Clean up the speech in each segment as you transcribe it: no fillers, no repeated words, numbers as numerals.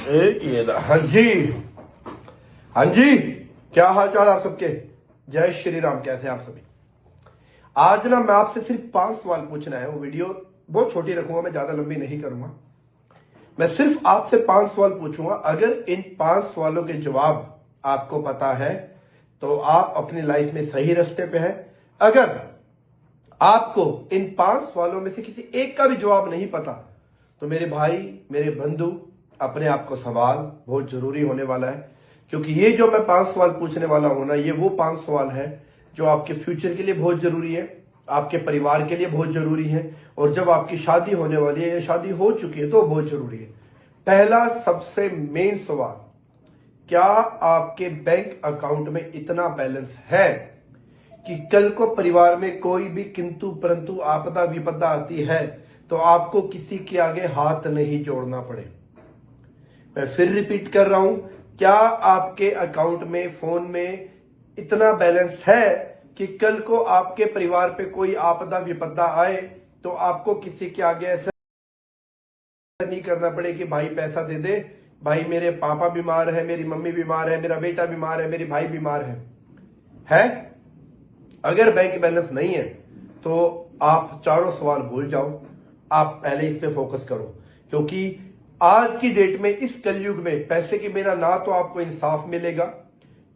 हाँ जी, हाँ जी, क्या हाल चाल आप सबके। जय श्री राम। कैसे हैं आप सभी। आज ना मैं आपसे सिर्फ 5 सवाल पूछना है। वो वीडियो बहुत छोटी रखूंगा, मैं ज्यादा लंबी नहीं करूंगा। मैं सिर्फ आपसे 5 सवाल पूछूंगा। अगर इन 5 सवालों के जवाब आपको पता है तो आप अपनी लाइफ में सही रास्ते पे हैं। अगर आपको इन 5 सवालों में से किसी एक का भी जवाब नहीं पता तो मेरे भाई, मेरे बंधु, अपने आप को सवाल बहुत जरूरी होने वाला है। क्योंकि ये जो मैं 5 सवाल पूछने वाला हूं ना, ये वो 5 सवाल है जो आपके फ्यूचर के लिए बहुत जरूरी है, आपके परिवार के लिए बहुत जरूरी है, और जब आपकी शादी होने वाली है या शादी हो चुकी है तो बहुत जरूरी है। पहला सबसे मेन सवाल, क्या आपके बैंक अकाउंट में इतना बैलेंस है कि कल को परिवार में कोई भी किंतु परंतु आपदा विपदा आती है तो आपको किसी के आगे हाथ नहीं जोड़ना पड़े। मैं फिर रिपीट कर रहा हूं, क्या आपके अकाउंट में, फोन में इतना बैलेंस है कि कल को आपके परिवार पे कोई आपदा विपदा आए तो आपको किसी के आगे ऐसा नहीं करना पड़े कि भाई पैसा दे दे, भाई मेरे पापा बीमार है, मेरी मम्मी बीमार है, मेरा बेटा बीमार है, मेरे भाई बीमार है? अगर बैंक बैलेंस नहीं है तो आप चारों सवाल भूल जाओ। आप पहले इस पे फोकस करो, क्योंकि आज की डेट में, इस कलयुग में, पैसे के बिना ना तो आपको इंसाफ मिलेगा,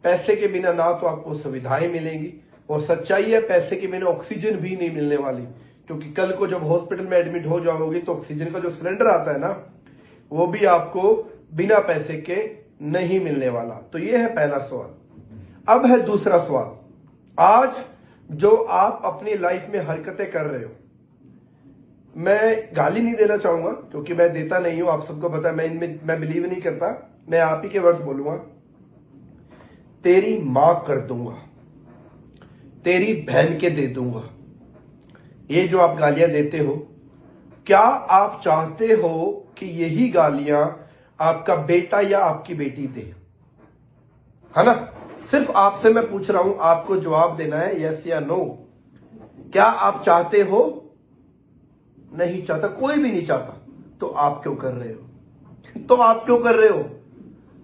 पैसे के बिना ना तो आपको सुविधाएं मिलेंगी, और सच्चाई है पैसे के बिना ऑक्सीजन भी नहीं मिलने वाली। क्योंकि कल को जब हॉस्पिटल में एडमिट हो जाओगे तो ऑक्सीजन का जो सिलेंडर आता है ना, वो भी आपको बिना पैसे के नहीं मिलने वाला। तो ये है पहला सवाल। अब है दूसरा सवाल। आज जो आप अपनी लाइफ में हरकतें कर रहे हो, मैं गाली नहीं देना चाहूंगा क्योंकि मैं देता नहीं हूं, आप सबको पता है मैं इनमें मैं बिलीव नहीं करता। मैं आप ही के वर्ड्स बोलूंगा, तेरी मां कर दूंगा, तेरी बहन के दे दूंगा। ये जो आप गालियां देते हो, क्या आप चाहते हो कि यही गालियां आपका बेटा या आपकी बेटी दे? है ना? सिर्फ आपसे मैं पूछ रहा हूं, आपको जवाब देना है यस या नो। क्या आप चाहते हो? नहीं चाहता, कोई भी नहीं चाहता। तो आप क्यों कर रहे हो? तो आप क्यों कर रहे हो?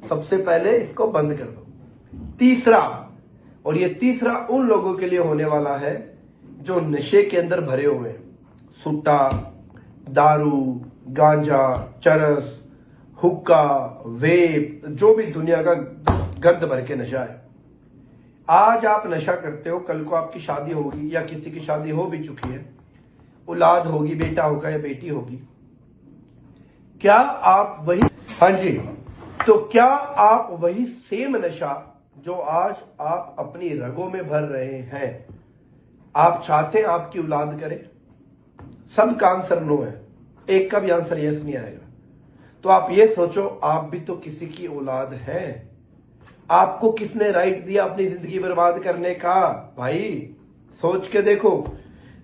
सबसे पहले इसको बंद कर दो। तीसरा, और ये तीसरा उन लोगों के लिए होने वाला है जो नशे के अंदर भरे हुए हैं। सुट्टा, दारू, गांजा, चरस, हुक्का, वेप, जो भी दुनिया का गंद भर के नशा है। आज आप नशा करते हो, कल को आपकी शादी होगी या किसी की शादी हो भी चुकी है, औलाद होगी, बेटा होगा या बेटी होगी, क्या आप वही, हाँ जी, तो क्या आप वही सेम नशा जो आज आप अपनी रगों में भर रहे हैं, आप चाहते हैं आपकी औलाद करे? सबका आंसर नो है, एक का भी आंसर यस नहीं आएगा। तो आप ये सोचो, आप भी तो किसी की औलाद है। आपको किसने राइट दिया अपनी जिंदगी बर्बाद करने का? भाई सोच के देखो।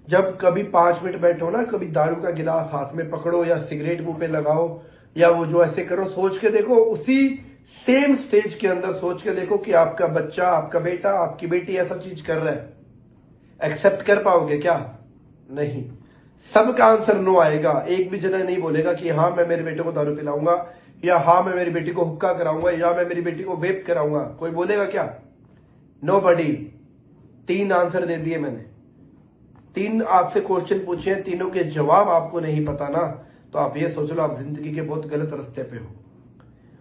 जब कभी 5 मिनट बैठो ना, कभी दारू का गिलास हाथ में पकड़ो या सिगरेट मुंह पे लगाओ या वो जो ऐसे करो, सोच के देखो, उसी सेम स्टेज के अंदर सोच के देखो कि आपका बच्चा, आपका बेटा, आपकी बेटी ऐसा चीज कर रहा है। एक्सेप्ट कर पाओगे क्या? नहीं। सबका आंसर नो आएगा। एक भी जना नहीं बोलेगा कि हाँ मैं मेरे बेटे को दारू पिलाऊंगा, या हाँ मैं मेरी बेटी को हुक्का कराऊंगा, या मैं मेरी बेटी को वेप कराऊंगा। कोई बोलेगा क्या? नोबडी। 3 आंसर दे दिए मैंने। 3 आपसे क्वेश्चन पूछे हैं, तीनों के जवाब आपको नहीं पता ना, तो आप ये सोच लो आप जिंदगी के बहुत गलत रास्ते पे हो।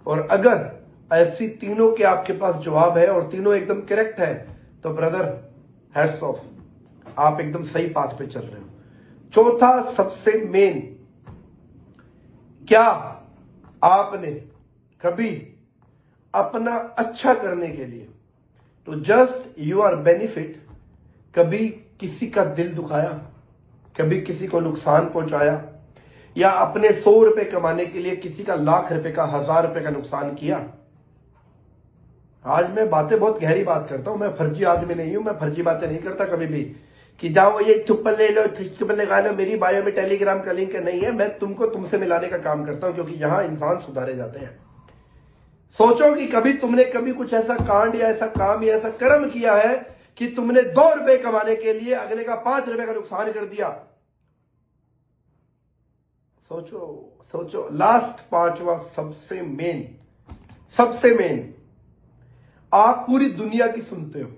और अगर ऐसी तीनों के आपके पास जवाब है और तीनों एकदम करेक्ट है तो ब्रदर, हैट्स ऑफ, आप एकदम सही पाथ पे चल रहे हो। चौथा सबसे मेन, क्या आपने कभी अपना अच्छा करने के लिए, तो जस्ट योर बेनिफिट, कभी किसी का दिल दुखाया? कभी किसी को नुकसान पहुंचाया? या अपने 100 रुपए कमाने के लिए किसी का लाख रुपए का, 1000 रुपए का नुकसान किया? आज मैं बातें बहुत गहरी बात करता हूं, मैं फर्जी आदमी नहीं हूं, मैं फर्जी बातें नहीं करता कभी भी कि जाओ ये थुप्पल ले लो, थुप्पल लगा लो। मेरी बायो में टेलीग्राम का लिंक नहीं है। मैं तुमको तुमसे मिलाने का काम करता हूं, क्योंकि यहां इंसान सुधारे जाते हैं। सोचो कि कभी तुमने कभी कुछ ऐसा कांड या ऐसा काम या ऐसा कर्म किया है कि तुमने 2 रुपए कमाने के लिए अगले का 5 रुपए का नुकसान कर दिया। सोचो सोचो, लास्ट पांचवा सबसे मेन, आप पूरी दुनिया की सुनते हो,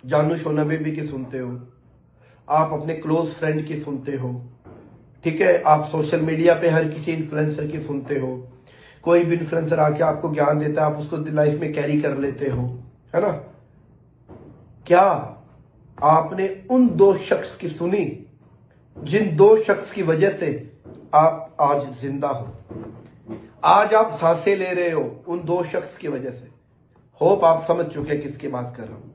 जानू शोना बेबी की सुनते हो, आप अपने क्लोज फ्रेंड की सुनते हो, ठीक है, आप सोशल मीडिया पे हर किसी इन्फ्लुएंसर की सुनते हो, कोई भी इन्फ्लुएंसर आके आपको ज्ञान देता है, आप उसको लाइफ में कैरी कर लेते हो, है ना। क्या आपने उन दो शख्स की सुनी जिन दो शख्स की वजह से आप आज जिंदा हो, आज आप सांसें ले रहे हो, उन दो शख्स की वजह से। होप आप समझ चुके हैं किसकी बात कर रहा हूं।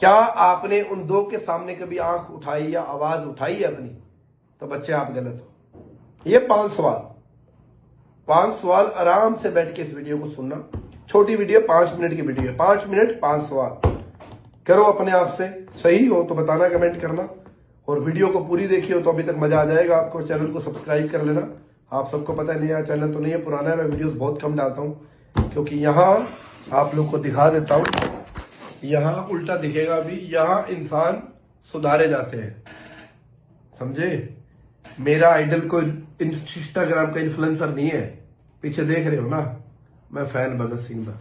क्या आपने उन दो के सामने कभी आंख उठाई या आवाज उठाई है अपनी? तो बच्चे आप गलत हो। ये 5 सवाल आराम से बैठ के इस वीडियो को सुनना। छोटी वीडियो, 5 मिनट की वीडियो है, 5 मिनट 5 सवाल करो अपने आप से। सही हो तो बताना, कमेंट करना, और वीडियो को पूरी देखी हो तो अभी तक मजा आ जाएगा आपको। चैनल को सब्सक्राइब कर लेना। आप सबको पता है नया चैनल तो नहीं है, पुराना है, मैं वीडियोस बहुत कम डालता हूं क्योंकि यहाँ आप लोग को दिखा देता हूं, यहाँ उल्टा दिखेगा अभी, यहाँ इंसान सुधारे जाते हैं, समझे। मेरा आइडल कोई इंस्टाग्राम का इन्फ्लुएंसर नहीं है, पीछे देख रहे हो ना, मैं फैन भगत सिंह का।